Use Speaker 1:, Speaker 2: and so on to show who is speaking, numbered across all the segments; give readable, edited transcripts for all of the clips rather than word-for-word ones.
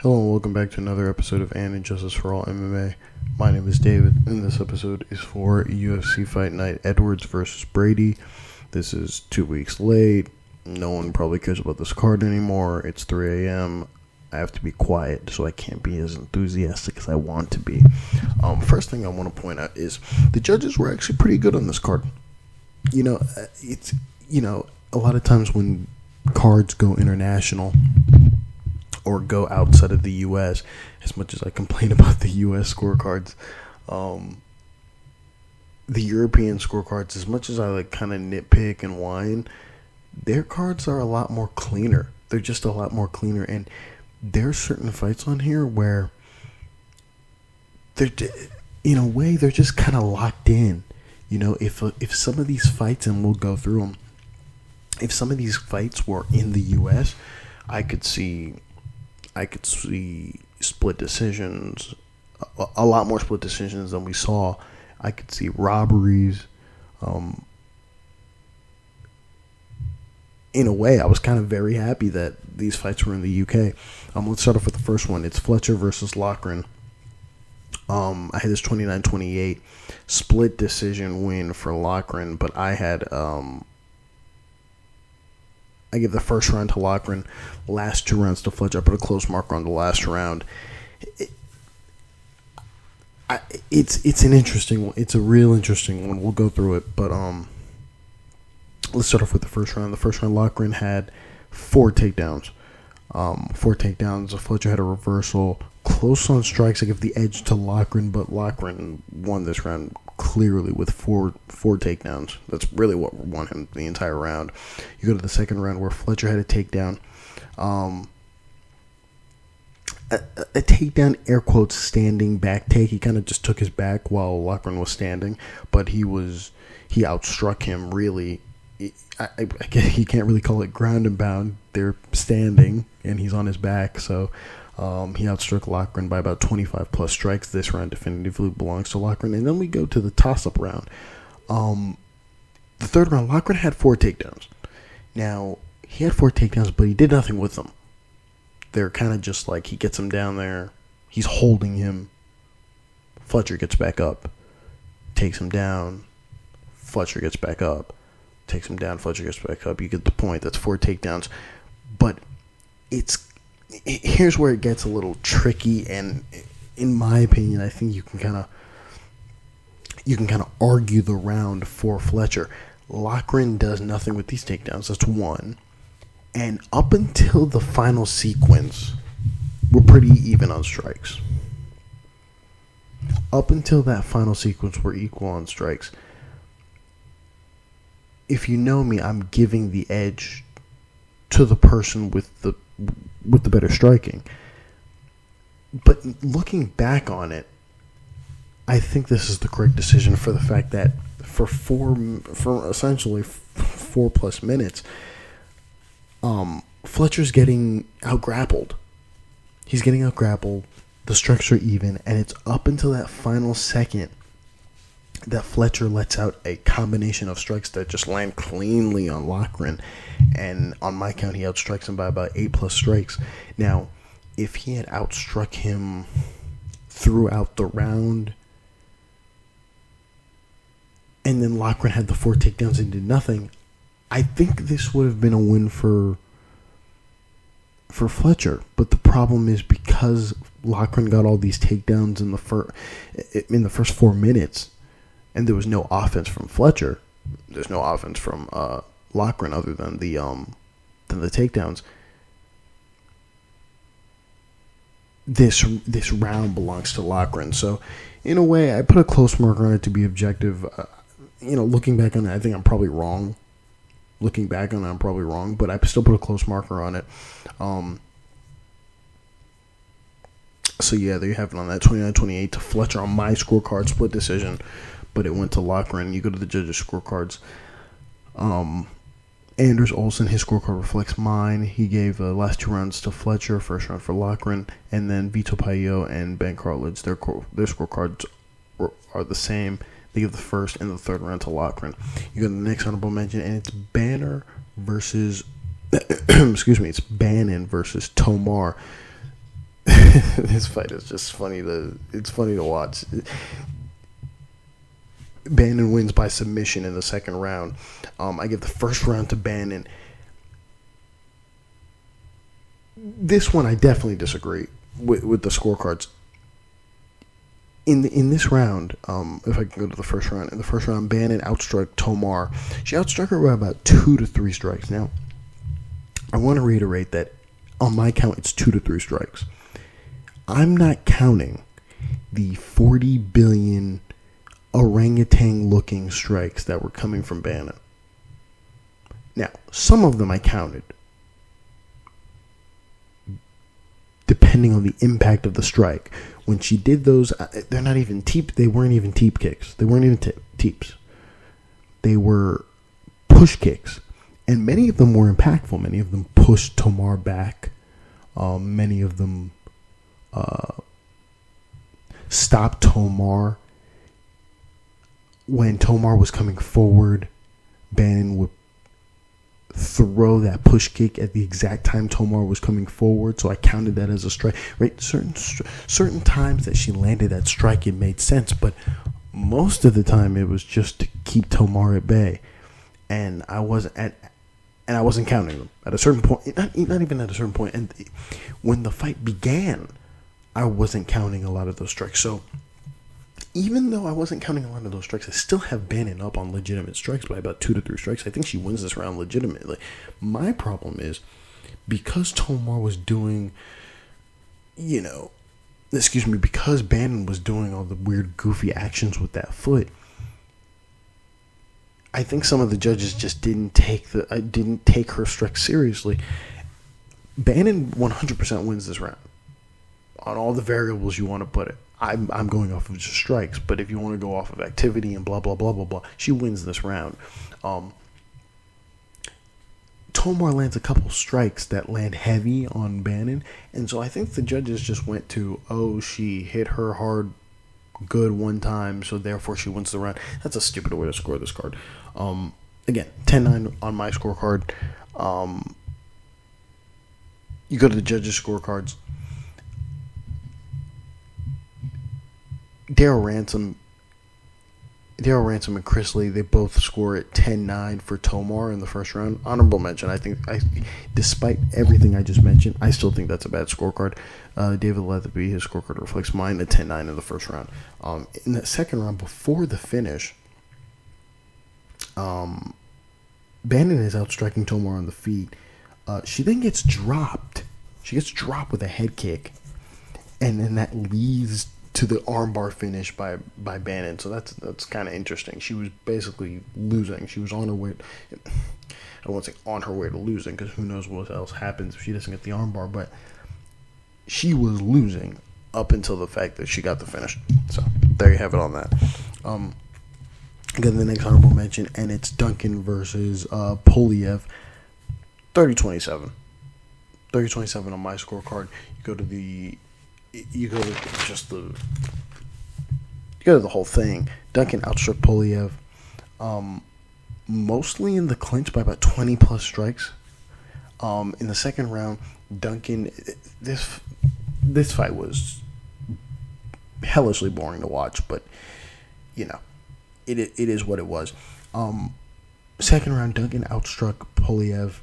Speaker 1: Hello and welcome back to another episode of Injustice For All MMA. My name is David, and this episode is for UFC Fight Night Edwards versus Brady. This is 2 weeks late. No one probably cares about this card anymore. It's 3 a.m. I have to be quiet, so I can't be as enthusiastic as I want to be. First thing I want to point out is the judges were actually pretty good on this card. A lot of times when cards go international or go outside of the U.S., as much as I complain about the U.S. scorecards, the European scorecards, as much as I kind of nitpick and whine, their cards are a lot more cleaner. They're just a lot more cleaner, and there are certain fights on here where they're, in a way, they're just kind of locked in. If some of these fights, and we'll go through them, if some of these fights were in the U.S., I could see split decisions, a lot more split decisions than we saw. I could see robberies. In a way, I was kind of very happy that these fights were in the UK. Let's start off with the first one. It's Fletcher versus Loughran. I had this 29-28 split decision win for Loughran, but I had I give the first round to Loughran, last 2 rounds to Fletcher. I put a close marker on the last round. It's an interesting one. It's a real interesting one. We'll go through it, but let's start off with the first round. The first round, Loughran had 4 takedowns. Fletcher had a reversal. Close on strikes. I give the edge to Loughran, but Loughran won this round clearly with four takedowns. That's really what won him the entire round. You go to the second round where Fletcher had a takedown. A takedown, air quotes, standing back take. He kind of just took his back while Loughran was standing, but he outstruck him really. I guess you can't really call it ground and pound. They're standing and he's on his back, so he outstruck Loughran by about 25 plus strikes. This round definitively belongs to Loughran. And then we go to the toss-up round. The third round, Loughran had 4 takedowns. Now, he had 4 takedowns, but he did nothing with them. They're kind of just like he gets him down there. He's holding him. Fletcher gets back up. Takes him down. Fletcher gets back up. Takes him down. Fletcher gets back up. You get the point. That's 4 takedowns. But here's where it gets a little tricky, and in my opinion, I think you can kind of argue the round for Fletcher. Loughran does nothing with these takedowns. That's 1. And up until the final sequence, we're pretty even on strikes. Up until that final sequence, we're equal on strikes. If you know me, I'm giving the edge to the person with the better striking. But looking back on it, I think this is the correct decision for the fact that for essentially 4 plus minutes, Fletcher's getting out-grappled. He's getting out-grappled. The strikes are even, and it's up until that final second that Fletcher lets out a combination of strikes that just land cleanly on Loughran. And on my count, he outstrikes him by about 8 plus strikes. Now, if he had outstruck him throughout the round, and then Loughran had the 4 takedowns and did nothing, I think this would have been a win for Fletcher. But the problem is, because Loughran got all these takedowns in the first 4 minutes, and there was no offense from Fletcher. There's no offense from Loughran other than the takedowns. This round belongs to Loughran. So, in a way, I put a close marker on it to be objective. Looking back on it, I think I'm probably wrong. But I still put a close marker on it. So yeah, there you have it on that 29-28 to Fletcher on my scorecard, split decision, but it went to Loughran. You go to the judges' scorecards. Anders Olsen, his scorecard reflects mine. He gave the last 2 rounds to Fletcher, first round for Loughran, and then Vito Paio and Ben Cartlidge, their scorecards are the same. They give the first and the third round to Loughran. You go to the next honorable mention, and it's Bannon versus Tomar. this fight is just funny to watch. Bannon wins by submission in the second round. I give the first round to Bannon. This one I definitely disagree with the scorecards. In this round, if I can go to the first round, in the first round, Bannon outstruck Tomar. She outstruck her by about 2 to 3 strikes. Now, I want to reiterate that on my count, it's 2 to 3 strikes. I'm not counting the 40 billion orangutan-looking strikes that were coming from Bannon. Now, some of them I counted, depending on the impact of the strike. When she did those, they're not even teep. They weren't even teep kicks. They weren't even teeps. They were push kicks, and many of them were impactful. Many of them pushed Tomar back. Many of them stopped Tomar. When Tomar was coming forward, Bannon would throw that push kick at the exact time Tomar was coming forward, so I counted that as a strike. Right, certain times that she landed that strike, it made sense, but most of the time it was just to keep Tomar at bay, and I wasn't counting them at a certain point. Not even at a certain point. And when the fight began, I wasn't counting a lot of those strikes. So even though I wasn't counting a lot of those strikes, I still have Bannon up on legitimate strikes by about 2 to 3 strikes. I think she wins this round legitimately. My problem is, because Tomar was doing, because Bannon was doing all the weird, goofy actions with that foot, I think some of the judges just didn't take her strikes seriously. Bannon 100% wins this round on all the variables you want to put it. I'm going off of just strikes, but if you want to go off of activity and blah, blah, blah, blah, blah, she wins this round. Tomar lands a couple strikes that land heavy on Bannon, and so I think the judges just went to, she hit her hard good one time, so therefore she wins the round. That's a stupid way to score this card. Again, 10-9 on my scorecard. You go to the judges' scorecards. Daryl Ransom and Chris Lee, they both score at 10-9 for Tomar in the first round. Honorable mention. Despite everything I just mentioned, I still think that's a bad scorecard. David Leatherby, his scorecard reflects mine at 10-9 in the first round. In the second round, before the finish, Bannon is outstriking Tomar on the feet. She then gets dropped. She gets dropped with a head kick, and then that leads to the armbar finish by Bannon. So that's kind of interesting. She was basically losing. She was on her way. I won't say on her way to losing, because who knows what else happens if she doesn't get the armbar. But she was losing up until the fact that she got the finish. So there you have it on that. Again, the next honorable mention, and it's Duncan versus Pulyaev, 30-27. 30-27 on my scorecard. You go to the whole thing. Duncan outstruck Pulyaev, mostly in the clinch by about 20 plus strikes. In the second round, Duncan, this fight was hellishly boring to watch, but it is what it was. Second round, Duncan outstruck Pulyaev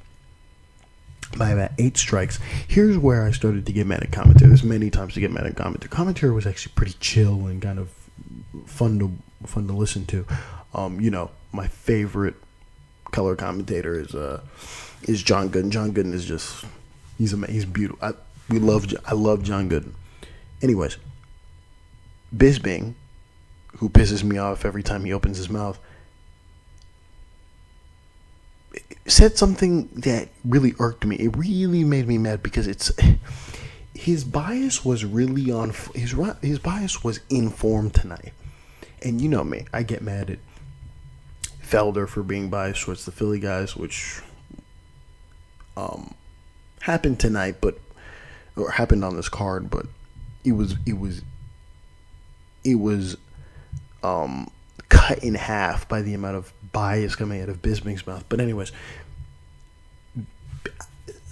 Speaker 1: by about 8 strikes. Here's where I started to get mad at commentary. There's many times to get mad at commentary. Commentary was actually pretty chill and kind of fun to listen to. My favorite color commentator is John Gooden. John Gooden is just he's beautiful. I love John Gooden. Anyways, Bisping, who pisses me off every time he opens his mouth, said something that really irked me. It really made me mad, because his bias was really his bias was in form tonight. And you know me, I get mad at Felder for being biased towards the Philly guys, which happened tonight, or happened on this card, but it was cut in half by the amount of bias coming out of Bisping's mouth. But anyways,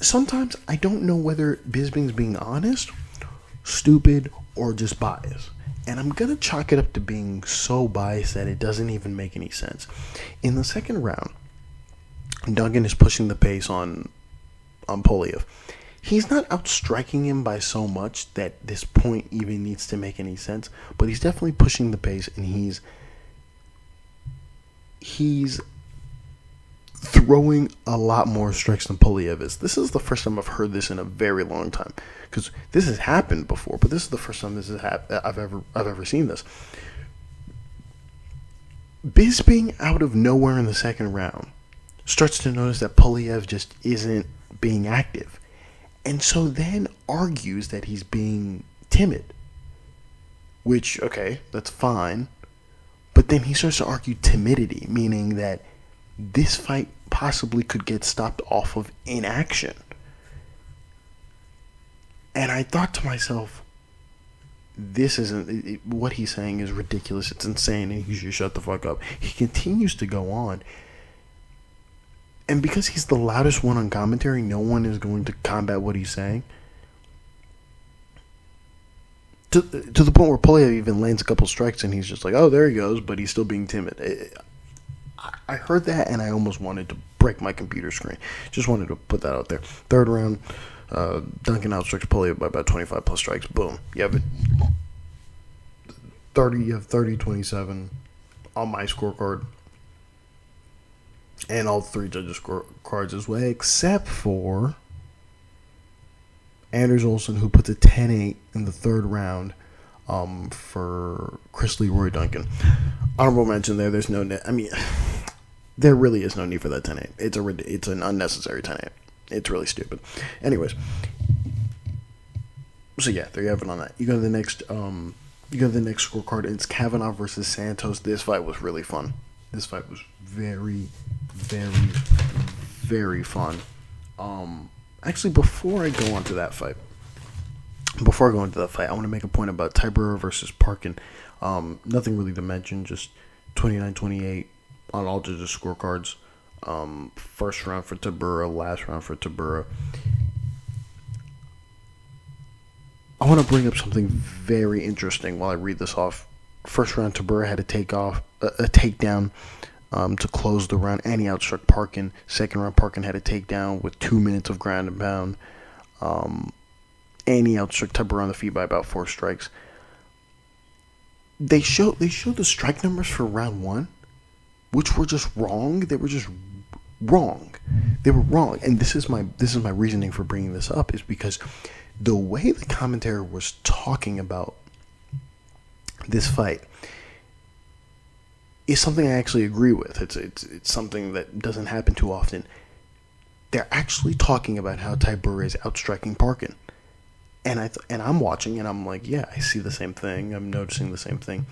Speaker 1: sometimes I don't know whether Bisping's being honest stupid, or just biased. And I'm going to chalk it up to being so biased that it doesn't even make any sense. In the second round, Duncan is pushing the pace on Pulyaev. He's not outstriking him by so much that this point even needs to make any sense, but he's definitely pushing the pace, and he's throwing a lot more strikes than Pulyaev is. This is the first time I've heard this in a very long time, because this has happened before, but this is the first time I've ever seen this. Bisping, out of nowhere in the second round, starts to notice that Pulyaev just isn't being active, and so then argues that he's being timid, which, okay, that's fine, but then he starts to argue timidity, meaning that this fight possibly could get stopped off of inaction. And I thought to myself, this isn't, what he's saying is ridiculous, it's insane, and he should shut the fuck up. He continues to go on, and because he's the loudest one on commentary, no one is going to combat what he's saying. To the point where Pulyaev even lands a couple strikes, and he's just like, oh, there he goes, but he's still being timid. I heard that, and I almost wanted to break my computer screen. Just wanted to put that out there. Third round, Duncan outstrikes Pulyaev by about 25 plus strikes. Boom. You have it. 30-27 on my scorecard. And all three judges' scorecards as well, except for Anders Olsen, who puts a 10-8 in the third round for Chris Leroy Duncan. Honorable mention there. There's no net. I mean, there really is no need for that 10-8. It's an unnecessary 10-8. It's really stupid. Anyways, so yeah, there you have it on that. You go to the next. You go to the next scorecard. And it's Kavanagh versus Santos. This fight was really fun. This fight was very, very, very fun. Actually, before I go on to that fight, I want to make a point about Tybura versus Parkin. Nothing really to mention, just 29-28 on all judges' scorecards. First round for Tybura, last round for Tybura. I want to bring up something very interesting while I read this off. First round, Tybura had a takedown to close the round, and he outstruck Parkin. Second round, Parkin had a takedown with 2 minutes of ground and pound. And he outstruck Tybura on the feet by about 4 strikes. They showed the strike numbers for round 1, which were just wrong. They were just wrong. They were wrong. And this is my reasoning for bringing this up, is because the way the commentator was talking about this fight is something I actually agree with. It's something that doesn't happen too often. They're actually talking about how Tybura is outstriking Parkin. And I'm watching, and I'm like, yeah, I see the same thing. I'm noticing the same thing.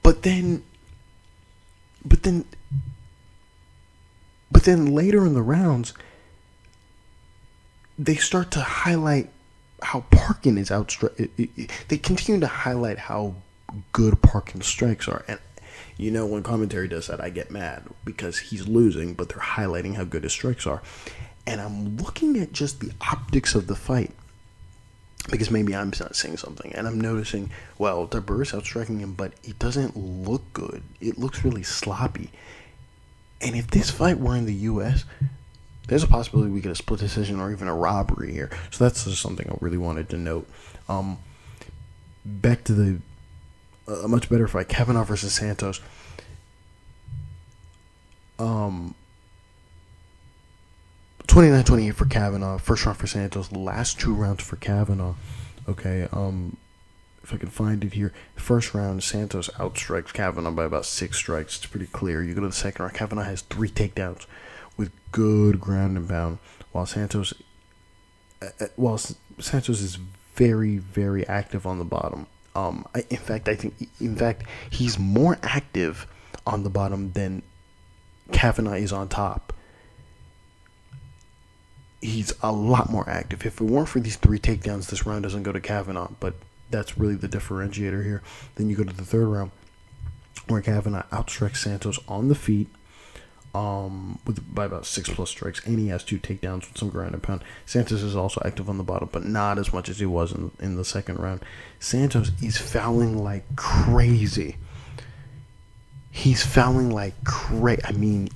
Speaker 1: But then later in the rounds, they start to highlight how Parkin is outstriking. They continue to highlight how good Parkin's strikes are. And, you know, when commentary does that, I get mad because he's losing, but they're highlighting how good his strikes are. And I'm looking at just the optics of the fight, because maybe I'm not seeing something, and I'm noticing, well, Tybura's outstriking him, but it doesn't look good. It looks really sloppy. And if this fight were in the U.S., there's a possibility we get a split decision or even a robbery here. So that's just something I really wanted to note. Back to a much better fight, Kavanagh versus Santos. 29-28 for Kavanagh. First round for Santos. Last 2 rounds for Kavanagh. Okay, if I can find it here. First round, Santos outstrikes Kavanagh by about 6 strikes. It's pretty clear. You go to the second round, Kavanagh has 3 takedowns with good ground and pound, while Santos is very, very active on the bottom. In fact, he's more active on the bottom than Kavanagh is on top. He's a lot more active. If it weren't for these 3 takedowns, this round doesn't go to Kavanagh, but that's really the differentiator here. Then you go to the third round, where Kavanagh outstrikes Santos on the feet, by about 6+ strikes, and he has 2 takedowns with some ground and pound. Santos is also active on the bottom, but not as much as he was in the second round. Santos is fouling like crazy. He's fouling like crazy. I mean,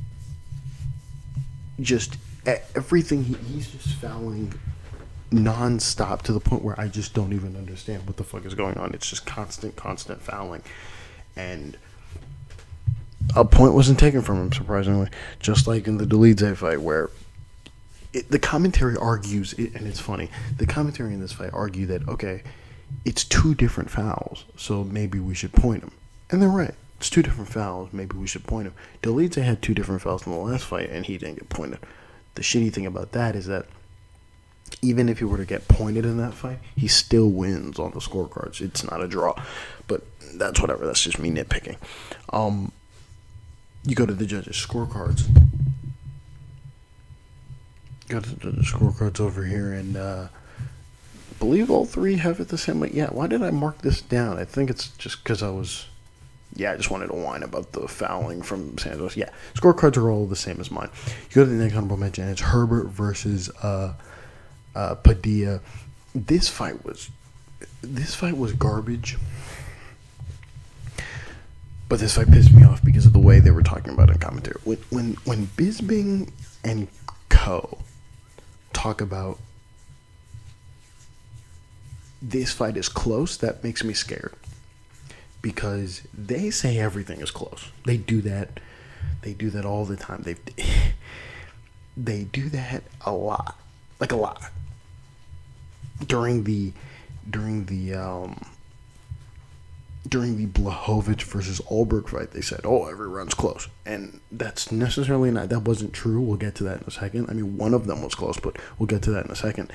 Speaker 1: just everything. He's just fouling non-stop to the point where I just don't even understand what the fuck is going on. It's just constant fouling. And a point wasn't taken from him, surprisingly. Just like in the Kutateladze fight, where the commentary argues, and it's funny, the commentary in this fight argue that, okay, it's 2 different fouls, so maybe we should point him. And they're right. It's 2 different fouls, maybe we should point him. Kutateladze had 2 different fouls in the last fight, and he didn't get pointed. The shitty thing about that is that even if he were to get pointed in that fight, he still wins on the scorecards. It's not a draw. But that's whatever. That's just me nitpicking. You go to the judges' scorecards. Got the judges' scorecards over here, and I believe all 3 have it the same way. Yeah, why did I mark this down? I think it's just because I just wanted to whine about the fouling from Santos. Yeah, scorecards are all the same as mine. You go to the next honorable mention, and it's Herbert versus Padilla. This fight was garbage. But this fight pissed me off because of the way they were talking about it in commentary. When Bisping and co talk about this fight is close, that makes me scared. Because they say everything is close. They do that. They do that all the time. They do that a lot. Like a lot. During the Blachowicz versus Ulberg fight, they said, "Oh, every round's close," and that's necessarily not. That wasn't true. We'll get to that in a second. I mean, one of them was close, but we'll get to that in a second.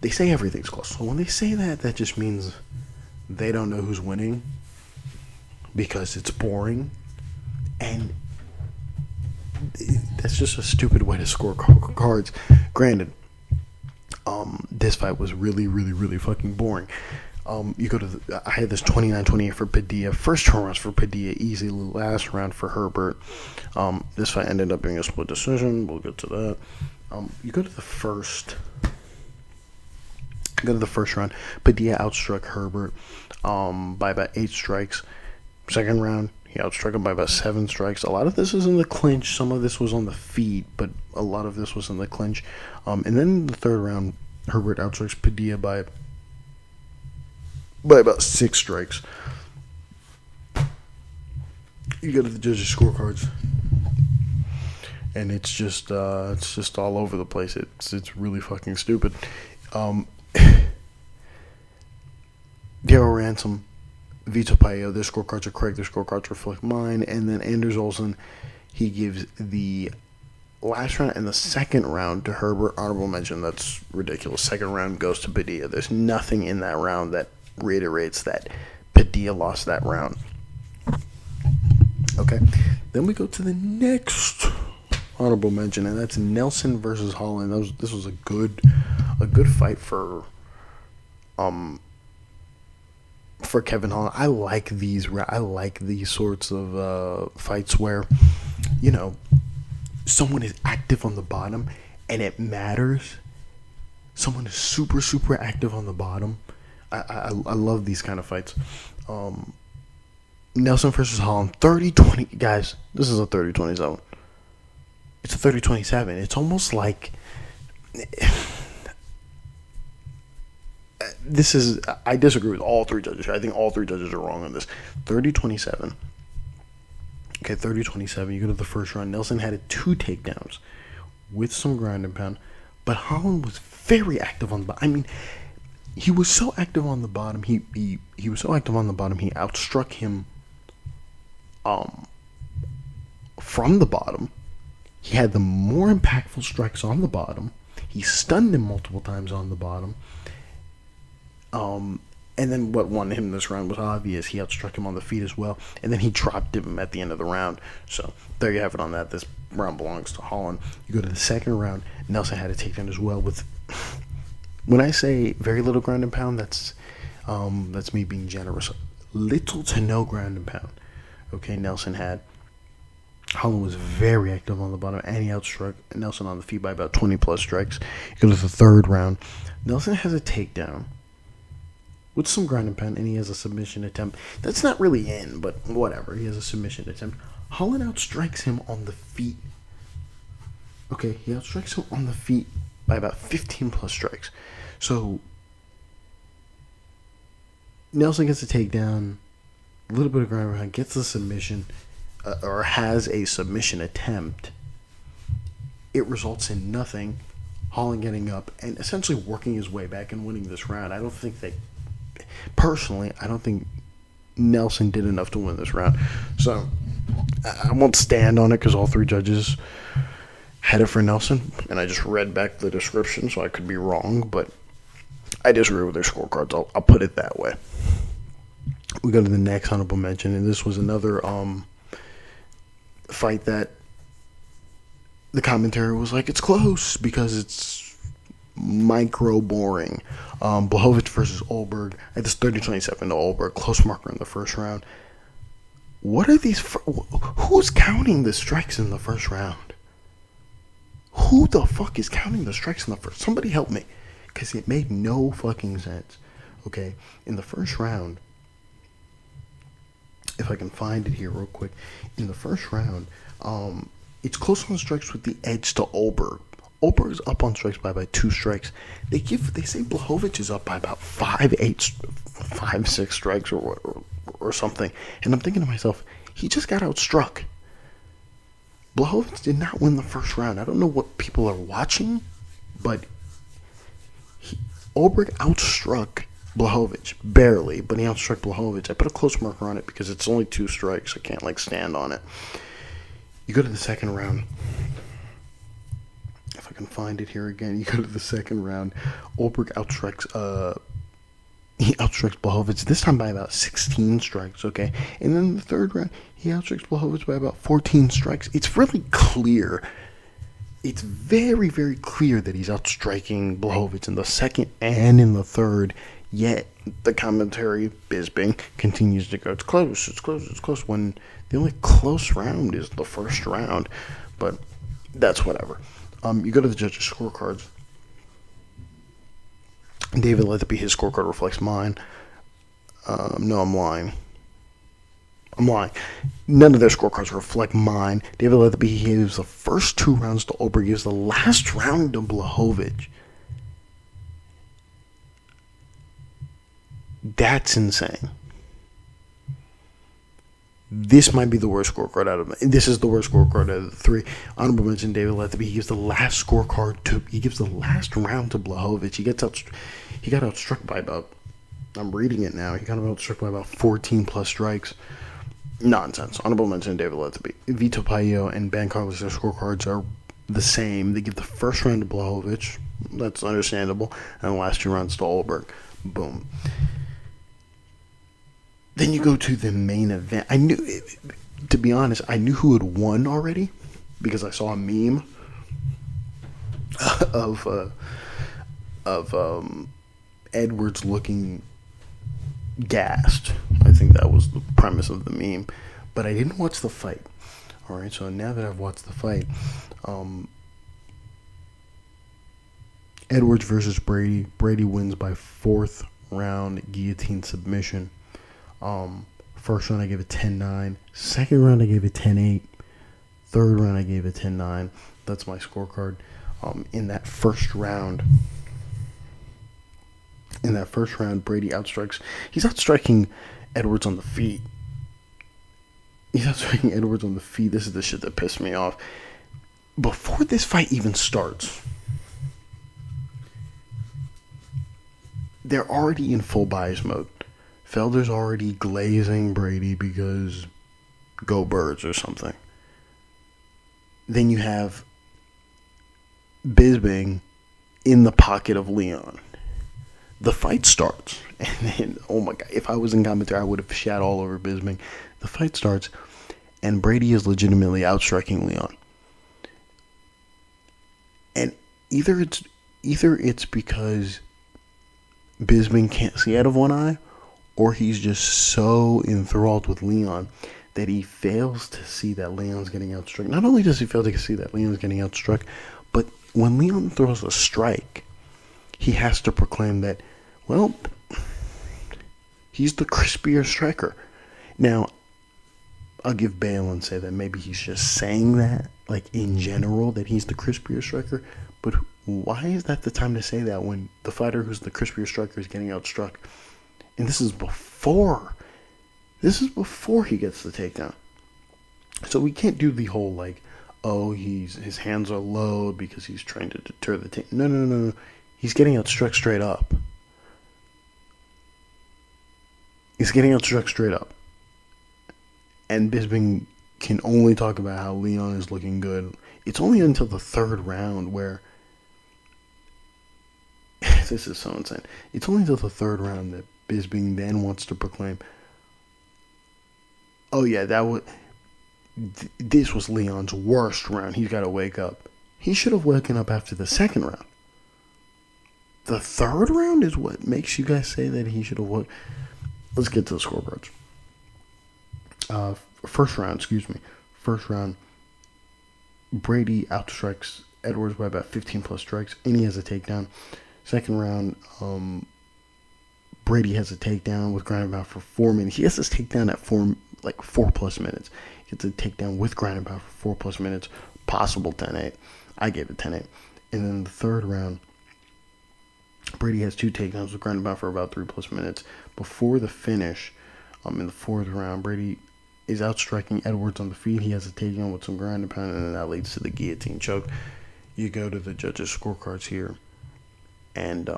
Speaker 1: They say everything's close, so when they say that, that just means they don't know who's winning because it's boring, and that's just a stupid way to score cards. Granted, this fight was really, really, really fucking boring. You go to I had this 29-28 for Padilla. First turn for Padilla, easy. Last round for Herbert. This fight ended up being a split decision. We'll get to that. You go to the first round. Padilla outstruck Herbert by about 8 strikes. Second round, he outstruck him by about 7 strikes. A lot of this is in the clinch. Some of this was on the feet, but a lot of this was in the clinch. And then in the third round, Herbert outstrikes Padilla by about 6 strikes. You go to the judges' scorecards, and it's just all over the place. It's really fucking stupid. Daryl Ransom, Vito Paio, their scorecards are correct. Their scorecards reflect mine. And then Anders Olsen, he gives the last round and the second round to Herbert. Honorable mention, that's ridiculous. Second round goes to Padilla. There's nothing in that round that reiterates that Padilla lost that round. Okay, then we go to the next honorable mention, and that's Nelson versus Holland. This was a good fight for Kevin Holland. I like these sorts of fights where, you know, someone is active on the bottom and it matters. Someone is super, super active on the bottom. I love these kind of fights. Nelson versus Holland, 30-20. Guys, this is a 30-27. It's a 30-27. It's almost like this is. I disagree with all 3 judges. I think all 3 judges are wrong on this. 30-27. Okay, 30-27. You go to the first round. Nelson had 2 takedowns with some ground and pound, but Holland was very active on the bottom. I mean, he was so active on the bottom. He was so active on the bottom. He outstruck him from the bottom. He had the more impactful strikes on the bottom. He stunned him multiple times on the bottom. And then what won him this round was obvious. He outstruck him on the feet as well. And then he dropped him at the end of the round. So there you have it on that. This round belongs to Holland. You go to the second round. Nelson had a takedown as well with... When I say very little ground and pound, that's me being generous. Little to no ground and pound. Okay, Nelson had Holland was very active on the bottom, and he outstruck Nelson on the feet by about 20 plus strikes. He goes to the third round. Nelson has a takedown with some ground and pound, and he has a submission attempt. That's not really in, but whatever. He has a submission attempt. Holland outstrikes him on the feet. Okay, he outstrikes him on the feet by about 15 plus strikes. So Nelson gets a takedown, a little bit of ground and pound, gets the submission, or has a submission attempt. It results in nothing. Holland getting up and essentially working his way back and winning this round. I don't think Nelson did enough to win this round. So I won't stand on it because all three judges had it for Nelson, and I just read back the description, so I could be wrong, but I disagree with their scorecards. I'll put it that way. We go to the next honorable mention, and this was another fight that the commentary was like, it's close because it's micro boring. Blachowicz versus Ulberg. I had this 30-27 to Ulberg. Close marker in the first round. What are these? Who's counting the strikes in the first round? Who the fuck is counting the strikes in the first? Somebody help me. Because it made no fucking sense. Okay? In the first round, if I can find it here real quick. In the first round, it's close on strikes with the edge to Ulberg. Ulberg's up on strikes by about 2 strikes. They say Blachowicz is up by about 5-6 strikes or something. And I'm thinking to myself, he just got outstruck. Blachowicz did not win the first round. I don't know what people are watching, but Ulberg outstruck Blachowicz barely, but he outstruck Blachowicz. I put a close marker on it because it's only 2 strikes. I can't stand on it. You go to the second round. If I can find it here again, you go to the second round. Ulberg outstrikes Blachowicz, this time by about 16 strikes, okay? And then in the third round, he outstrikes Blachowicz by about 14 strikes. It's really clear. It's very, very clear that he's outstriking Blachowicz in the second and in the third. Yet, the commentary, Bisping, continues to go, it's close, when the only close round is the first round. But that's whatever. You go to the judges' scorecards. David Leatherby, his scorecard reflects mine. No, I'm lying. None of their scorecards reflect mine. David Leatherby, he gives the first 2 rounds to Ulberg. He gives the last round to Blachowicz. That's insane. This might be the worst scorecard out of them. This is the worst scorecard out of the 3. Honorable mention, David Leatherby. He gives the last he gives the last round to Blachowicz. He got outstruck by about, I'm reading it now, he got outstruck by about 14 plus strikes. Nonsense. Honorable mention, David Leatherby. Vito Paio and Ben Carlos, their scorecards are the same. They give the first round to Blachowicz. That's understandable. And the last 2 rounds to Ulberg. Boom. Then you go to the main event. To be honest, I knew who had won already because I saw a meme of Edwards looking gassed. I think that was the premise of the meme. But I didn't watch the fight. Alright, so now that I've watched the fight, Edwards versus Brady. Brady wins by 4th round guillotine submission. First round I gave it 10-9. Second round I gave it 10-8. Third round I gave it 10-9. That's my scorecard. In that first round, Brady outstrikes. He's outstriking Edwards on the feet. This is the shit that pissed me off. Before this fight even starts, they're already in full bias mode. Felder's already glazing Brady because go Birds or something. Then you have Bisping in the pocket of Leon. The fight starts. And then, oh my God, if I was in commentary, I would have shat all over Bisping. The fight starts, and Brady is legitimately outstriking Leon. And either it's because Bisping can't see out of one eye, or he's just so enthralled with Leon that he fails to see that Leon's getting outstruck. Not only does he fail to see that Leon's getting outstruck, but when Leon throws a strike, he has to proclaim that, well, he's the crispier striker. Now, I'll give bail and say that maybe he's just saying that, like in general, that he's the crispier striker. But why is that the time to say that when the fighter who's the crispier striker is getting outstruck? And this is before he gets the takedown. So we can't do the whole like, oh, his hands are low because he's trying to deter the takedown. No. He's getting outstruck straight up. And Bisping can only talk about how Leon is looking good. It's only until the third round where this is so insane. It's only until the third round that Bisping then wants to proclaim, oh yeah, this was Leon's worst round. He's got to wake up. He should have woken up after the second round. The third round is what makes you guys say that he should have woke. Let's get to the scorecards. First round, Brady outstrikes Edwards by about 15 plus strikes, and he has a takedown. Second round, Brady has a takedown with ground and pound for 4 minutes. He has this takedown at 4 plus minutes. He gets a takedown with ground and pound for 4 plus minutes. Possible 10-8. I gave it 10-8. And then the third round, Brady has 2 takedowns with ground and pound for about 3 plus minutes. Before the finish, in the fourth round, Brady is outstriking Edwards on the feet. He has a takedown with some ground and pound, and then that leads to the guillotine choke. You go to the judges' scorecards here, and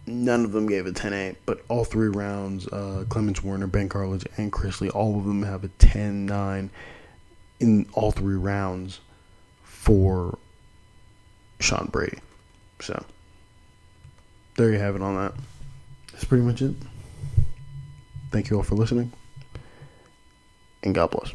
Speaker 1: none of them gave it 10-8, but all 3 rounds, Clemens Warner, Ben Carlidge, and Chrisley, all of them have a 10-9 in all 3 rounds for Sean Brady. So, there you have it on that. That's pretty much it. Thank you all for listening, and God bless.